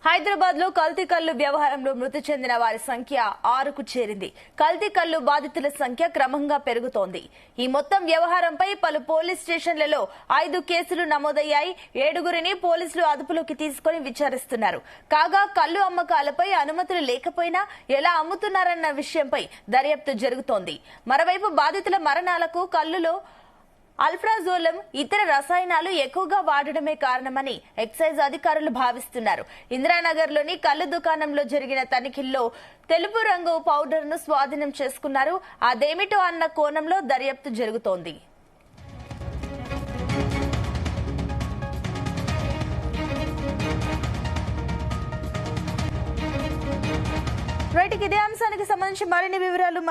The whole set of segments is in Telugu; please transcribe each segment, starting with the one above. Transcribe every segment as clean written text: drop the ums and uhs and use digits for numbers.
హైదరాబాద్ లో కల్తీ కల్లు వ్యవహారంలో మృతి చెందిన వారి సంఖ్య 6కు చేరింది. కల్తీ కల్లు బాధితుల సంఖ్య క్రమంగా పెరుగుతోంది. ఈ మొత్తం వ్యవహారంపై పలు పోలీస్ స్టేషన్లలో 5 కేసులు నమోదయ్యాయి. 7గురిని పోలీసులు అదుపులోకి తీసుకుని విచారిస్తున్నారు. కాగా కల్లు అమ్మకాలపై అనుమతులు లేకపోయినా ఎలా అమ్ముతున్నారన్న విషయంపై దర్యాప్తు జరుగుతోంది. మరోవైపు బాధితుల మరణాలకు కల్లులో అల్ప్రాజోలం ఇతర రసాయనాలు ఎక్కువగా వాడడమే కారణమని ఎక్సైజ్ అధికారులు భావిస్తున్నారు. ఇందిరానగర్లోని కల్లు దుకాణంలో జరిగిన తనిఖీల్లో తెలుపు రంగు పౌడర్ ను స్వాధీనం చేసుకున్నారు. అదేమిటో అన్న కోణంలో దర్యాప్తు జరుగుతోంది. ఇదే అంశానికి సంబంధించి మరిన్ని వివరాలు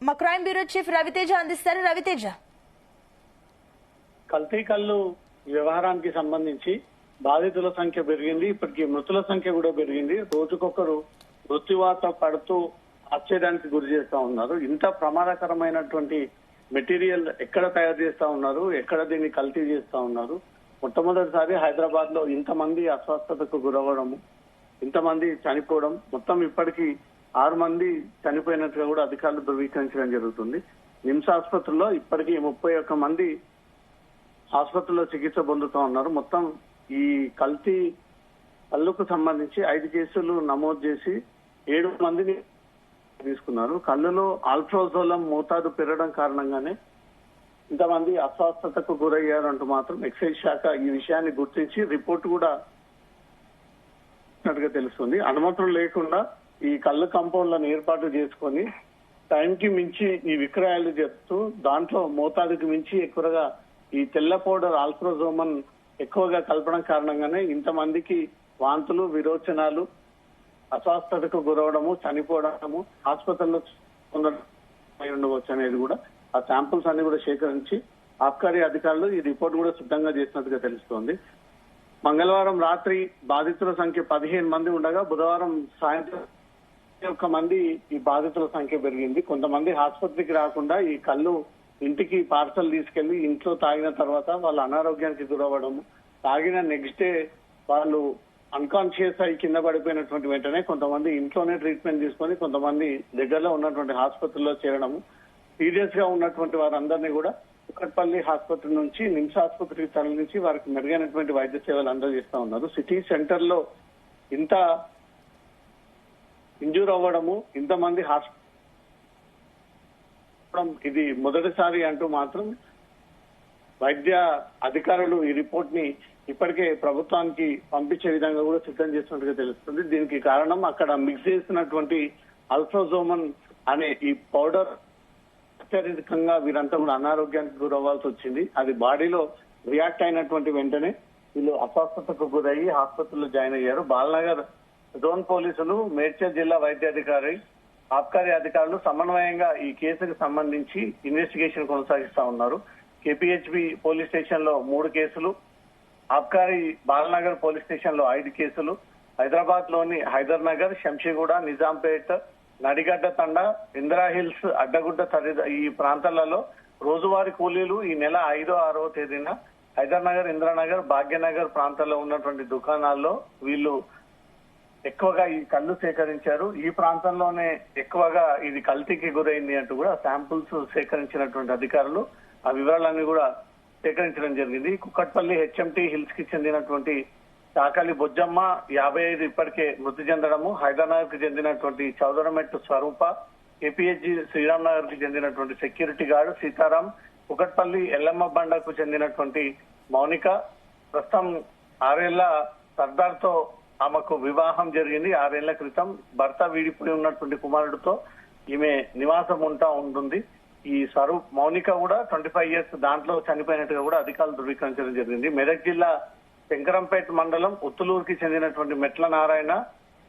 మా క్రైమ్ బ్యూరో చీఫ్ రవితేజ అందిస్తారు. రవితేజ, కల్తీ కల్లు వ్యవహారానికి సంబంధించి బాధితుల సంఖ్య పెరిగింది. ఇప్పటికీ మృతుల సంఖ్య కూడా పెరిగింది. రోజుకొకరు మృత్యువాత పడుతూ ఆశ్చర్యానికి గురి చేస్తా ఉన్నారు. ఇంత ప్రమాదకరమైనటువంటి మెటీరియల్ ఎక్కడ తయారు చేస్తా ఉన్నారు, ఎక్కడ దీన్ని కల్తీ చేస్తా ఉన్నారు. మొట్టమొదటిసారి హైదరాబాద్ లో ఇంతమంది అస్వస్థతకు గురవ్వడము, ఇంతమంది చనిపోవడం, మొత్తం ఇప్పటికీ 6 మంది చనిపోయినట్టుగా కూడా అధికారులు ధృవీకరించడం జరుగుతుంది. నిమ్స్ ఆసుపత్రిలో ఇప్పటికీ 31 మంది ఆసుపత్రిలో చికిత్స పొందుతూ ఉన్నారు. మొత్తం ఈ కల్తీ కల్లుకు సంబంధించి 5 కేసులు నమోదు చేసి 7 మందిని తీసుకున్నారు. కల్లులో ఆల్ప్రోజోలం మోతాదు పెరగడం కారణంగానే ఇంతమంది అస్వస్థతకు గురయ్యారు అంటూ మాత్రం ఎక్సైజ్ శాఖ ఈ విషయాన్ని గుర్తించి రిపోర్ట్ కూడా తెలుస్తుంది. అనుమతులు లేకుండా ఈ కల్లు కంపౌండ్లను ఏర్పాటు చేసుకొని టైంకి మించి ఈ విక్రయాలు చేస్తూ దాంట్లో మోతాదుకి మించి ఎక్కువగా ఈ తెల్ల పౌడర్ ఆల్ప్రోజోమన్ ఎక్కువగా కలపడం కారణంగానే ఇంతమందికి వాంతులు, విరోచనాలు, అస్వస్థతకు గురవడము, చనిపోవడము, ఆసుపత్రిలో ఉండవచ్చు అనేది కూడా ఆ శాంపుల్స్ అన్ని కూడా సేకరించి ఆబ్కారీ అధికారులు ఈ రిపోర్ట్ కూడా సిద్ధంగా చేసినట్టుగా తెలుస్తోంది. మంగళవారం రాత్రి బాధితుల సంఖ్య 15 మంది ఉండగా బుధవారం సాయంత్రం 1 మంది ఈ బాధితుల సంఖ్య పెరిగింది. కొంతమంది ఆసుపత్రికి రాకుండా ఈ కళ్ళు ఇంటికి పార్సల్ తీసుకెళ్లి ఇంట్లో తాగిన తర్వాత వాళ్ళు అనారోగ్యానికి గురవ్వడము, తాగిన నెక్స్ట్ డే వాళ్ళు అన్కాన్షియస్ అయి కింద పడిపోయినటువంటి వెంటనే కొంతమంది ఇంట్లోనే ట్రీట్మెంట్ తీసుకొని కొంతమంది దగ్గరలో ఉన్నటువంటి ఆసుపత్రిలో చేరడము, సీరియస్ గా ఉన్నటువంటి వారందరినీ కూడా కుక్కట్పల్లి ఆసుపత్రి నుంచి నిమ్స్ ఆసుపత్రికి తరలించి వారికి మెరుగైనటువంటి వైద్య సేవలు అందజేస్తా ఉన్నారు. సిటీ సెంటర్ లో ఇంత ఇంజూర్ అవ్వడము, ఇంతమంది ఇది మొదటిసారి అంటూ మాత్రం వైద్య అధికారులు ఈ రిపోర్ట్ ని ఇప్పటికే ప్రభుత్వానికి పంపించే విధంగా కూడా సిద్ధం చేస్తున్నట్టుగా తెలుస్తుంది. దీనికి కారణం అక్కడ మిక్స్ చేసినటువంటి అల్ప్రోజోమన్ అనే ఈ పౌడర్ అత్యధికంగా వీరంతా కూడా అనారోగ్యానికి గురవ్వాల్సి వచ్చింది. అది బాడీలో రియాక్ట్ అయినటువంటి వెంటనే వీళ్ళు అస్వస్థతకు గురయ్యి ఆసుపత్రిలో జాయిన్ అయ్యారు. బాలనగర్ జోన్ పోలీసులు, మేడ్చల్ జిల్లా వైద్యాధికారి, ఆబ్కారీ అధికారులు సమన్వయంగా ఈ కేసుకు సంబంధించి ఇన్వెస్టిగేషన్ కొనసాగిస్తా ఉన్నారు. కేపీహెచ్బి పోలీస్ స్టేషన్ లో 3 కేసులు, ఆబ్కారీ బాలనగర్ పోలీస్ స్టేషన్ లో 5 కేసులు, హైదరాబాద్ లోని హైదర్ నగర్, శంషీగూడ, నిజాంపేట్, నడిగడ్డ తండ, ఇందిరా హిల్స్, అడ్డగుడ్డ ఈ ప్రాంతాలలో రోజువారీ కూలీలు ఈ నెల 5వ, 6వ తేదీన హైదర్ నగర్, ఇందిరానగర్, భాగ్యనగర్ ప్రాంతాల్లో ఉన్నటువంటి దుకాణాల్లో వీళ్ళు ఎక్కువగా ఈ కళ్ళు సేకరించారు. ఈ ప్రాంతంలోనే ఎక్కువగా ఇది కల్తీకి గురైంది అంటూ కూడా శాంపుల్స్ సేకరించినటువంటి అధికారులు ఆ వివరాలన్నీ కూడా సేకరించడం జరిగింది. కుక్కట్పల్లి హెచ్ఎంటీ హిల్స్ కి చెందినటువంటి చాకలి బొజ్జమ్మ 55 ఇప్పటికే మృతి చెందడము, హైదరాబాద్ కు చెందినటువంటి చౌదరమెట్టు స్వరూప, కేపీహెచ్జి శ్రీరామ్ నగర్ కి చెందినటువంటి సెక్యూరిటీ గార్డు సీతారాం, కుక్కట్పల్లి ఎల్లమ్మ బండకు చెందినటువంటి మౌనిక, ప్రస్తుతం 6 ఏళ్ల సర్దార్ తో ఆమెకు వివాహం జరిగింది. 6 ఏళ్ల క్రితం భర్త వీడిపోయి ఉన్నటువంటి కుమారుడితో ఈమె నివాసం ఉంటుంది. ఈ స్వరూప్ మౌనిక కూడా 25 ఇయర్స్ దాంట్లో చనిపోయినట్టుగా కూడా అధికారులు ధృవీకరించడం జరిగింది. మెదక్ జిల్లా శంకరంపేట మండలం ఉత్తులూరుకి చెందినటువంటి మెట్ల నారాయణ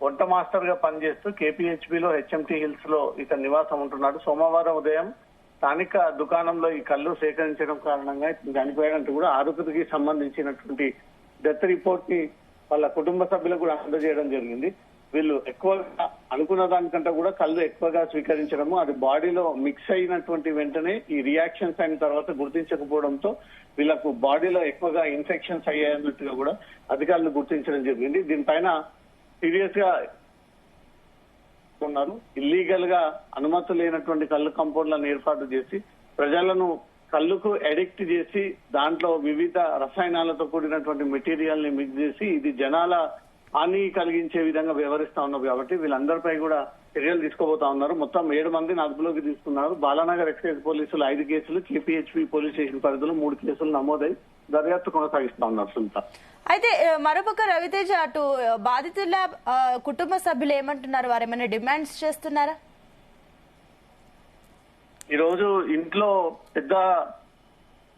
వంట మాస్టర్ గా పనిచేస్తూ కేపీహెచ్బిలో హెచ్ఎంటీ హిల్స్ లో ఇతను నివాసం ఉంటున్నాడు. సోమవారం ఉదయం స్థానిక దుకాణంలో ఈ కళ్ళు సేకరించడం కారణంగా ఇతను చనిపోయాడంటూ కూడా ఆరోగ్యకి సంబంధించినటువంటి డెత్ రిపోర్ట్ ని వాళ్ళ కుటుంబ సభ్యులకు కూడా అందజేయడం జరిగింది. వీళ్ళు ఎక్కువగా అనుకున్న దానికంటే కూడా కళ్ళు ఎక్కువగా స్వీకరించడము, అది బాడీలో మిక్స్ అయినటువంటి వెంటనే ఈ రియాక్షన్స్ అయిన తర్వాత గుర్తించకపోవడంతో వీళ్ళకు బాడీలో ఎక్కువగా ఇన్ఫెక్షన్స్ అయ్యాయన్నట్టుగా కూడా అధికారులు గుర్తించడం జరిగింది. దీనిపైన సీరియస్ గా ఉన్నారు. ఇల్లీగల్ గా అనుమతి లేనటువంటి కళ్ళు కంపౌండ్లను ఏర్పాటు చేసి ప్రజలను కళ్ళుకు అడిక్ట్ చేసి దాంట్లో వివిధ రసాయనాలతో కూడినటువంటి మెటీరియల్ ని మిక్స్ చేసి ఇది జనాల హాని కలిగించే విధంగా వ్యవహరిస్తా ఉన్నారు. కాబట్టి వీళ్ళందరిపై కూడా చర్యలు తీసుకోబోతా ఉన్నారు. మొత్తం 7 మందిని అదుపులోకి తీసుకున్నారు. బాలానగర్ ఎక్సైజ్ పోలీసులు 5 కేసులు, కేపీహెచ్పీ పోలీస్ స్టేషన్ పరిధిలో 3 కేసులు నమోదై దర్యాప్తు కొనసాగిస్తా ఉన్నారు. సునీత, అయితే మరోపక్క రవితేజ, అటు బాధితుల కుటుంబ సభ్యులు ఏమంటున్నారు? వారు ఏమైనా డిమాండ్స్ చేస్తున్నారా? ఈ రోజు ఇంట్లో పెద్ద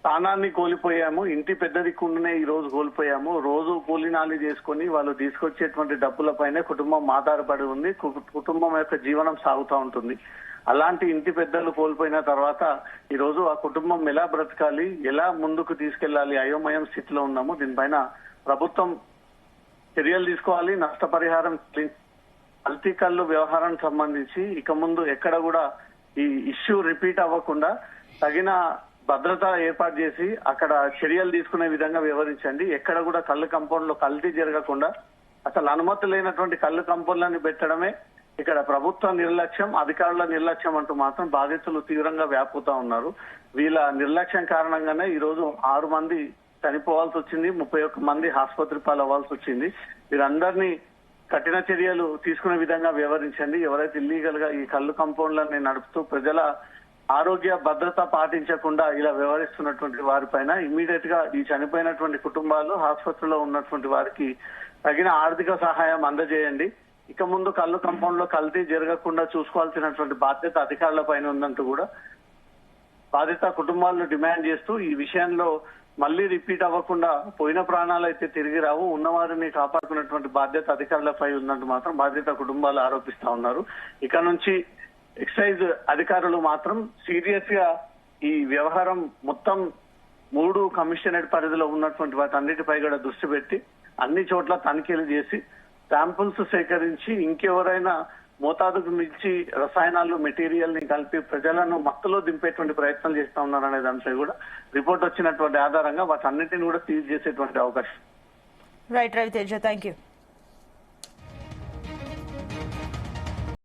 స్థానాన్ని కోల్పోయాము, ఇంటి పెద్ద దిక్కుండానే ఈ రోజు కోల్పోయాము. రోజు కూలీనాలి చేసుకుని వాళ్ళు తీసుకొచ్చేటువంటి డబ్బులపైనే కుటుంబం ఆధారపడి ఉంది. కుటుంబం యొక్క జీవనం సాగుతూ ఉంటుంది. అలాంటి ఇంటి పెద్దలు కోల్పోయిన తర్వాత ఈ రోజు ఆ కుటుంబం ఎలా బ్రతకాలి, ఎలా ముందుకు తీసుకెళ్లాలి, అయోమయం స్థితిలో ఉన్నాము. దీనిపైన ప్రభుత్వం చర్యలు తీసుకోవాలి. నష్టపరిహారం, కల్తీ కళ్ళు వ్యవహారానికి సంబంధించి ఇక ముందు ఎక్కడ కూడా ఈ ఇష్యూ రిపీట్ అవ్వకుండా తగిన భద్రత ఏర్పాటు చేసి అక్కడ చర్యలు తీసుకునే విధంగా వ్యవహరించండి. ఎక్కడ కూడా కళ్ళు కంపౌండ్ లో కల్తీ జరగకుండా, అసలు అనుమతి లేనటువంటి కళ్ళు కంపౌండ్లను పెట్టడమే ఇక్కడ ప్రభుత్వ నిర్లక్ష్యం, అధికారుల నిర్లక్ష్యం అంటూ మాత్రం బాధితులు తీవ్రంగా వ్యాపుతా ఉన్నారు. వీళ్ళ నిర్లక్ష్యం కారణంగానే ఈ రోజు 6 మంది చనిపోవాల్సి వచ్చింది, 31 మంది ఆసుపత్రి పాలవ్వాల్సి వచ్చింది. వీరందరినీ కఠిన చర్యలు తీసుకునే విధంగా వ్యవహరించండి. ఎవరైతే ఇల్లీగల్ గా ఈ కళ్ళు కంపౌండ్లని నడుపుతూ ప్రజల ఆరోగ్య భద్రత పాటించకుండా ఇలా వ్యవహరిస్తున్నటువంటి వారిపైన ఇమ్మీడియట్ గా ఈ చనిపోయినటువంటి కుటుంబాలు, ఆసుపత్రిలో ఉన్నటువంటి వారికి తగిన ఆర్థిక సహాయం అందజేయండి. ఇక ముందు కళ్ళు కంపౌండ్ లో కల్తీ జరగకుండా చూసుకోవాల్సినటువంటి బాధ్యత అధికారుల పైన ఉందంటూ కూడా బాధిత కుటుంబాలను డిమాండ్ చేస్తూ ఈ విషయంలో మళ్లీ రిపీట్ అవ్వకుండా, పోయిన ప్రాణాలు అయితే తిరిగి రావు, ఉన్నవారిని కాపాడుకున్నటువంటి బాధ్యత అధికారులపై ఉందంటూ మాత్రం బాధిత కుటుంబాలు ఆరోపిస్తా ఉన్నారు. ఇక నుంచి ఎక్సైజ్ అధికారులు మాత్రం సీరియస్ గా ఈ వ్యవహారం మొత్తం 3 కమిషనరేట్ పరిధిలో ఉన్నటువంటి వాటన్నిటిపై కూడా దృష్టి పెట్టి అన్ని చోట్ల తనిఖీలు చేసి శాంపుల్స్ సేకరించి ఇంకెవరైనా మోతాదుకు మించి రసాయనాలు, మెటీరియల్ ని కలిపి ప్రజలను మత్తులో దింపేటువంటి ప్రయత్నం చేస్తా ఉన్నారనే దానిపై కూడా రిపోర్ట్ వచ్చినటువంటి ఆధారంగా వాటన్నిటిని కూడా సీజ్ చేసేటువంటి అవకాశం. Right Raviteja, thank you.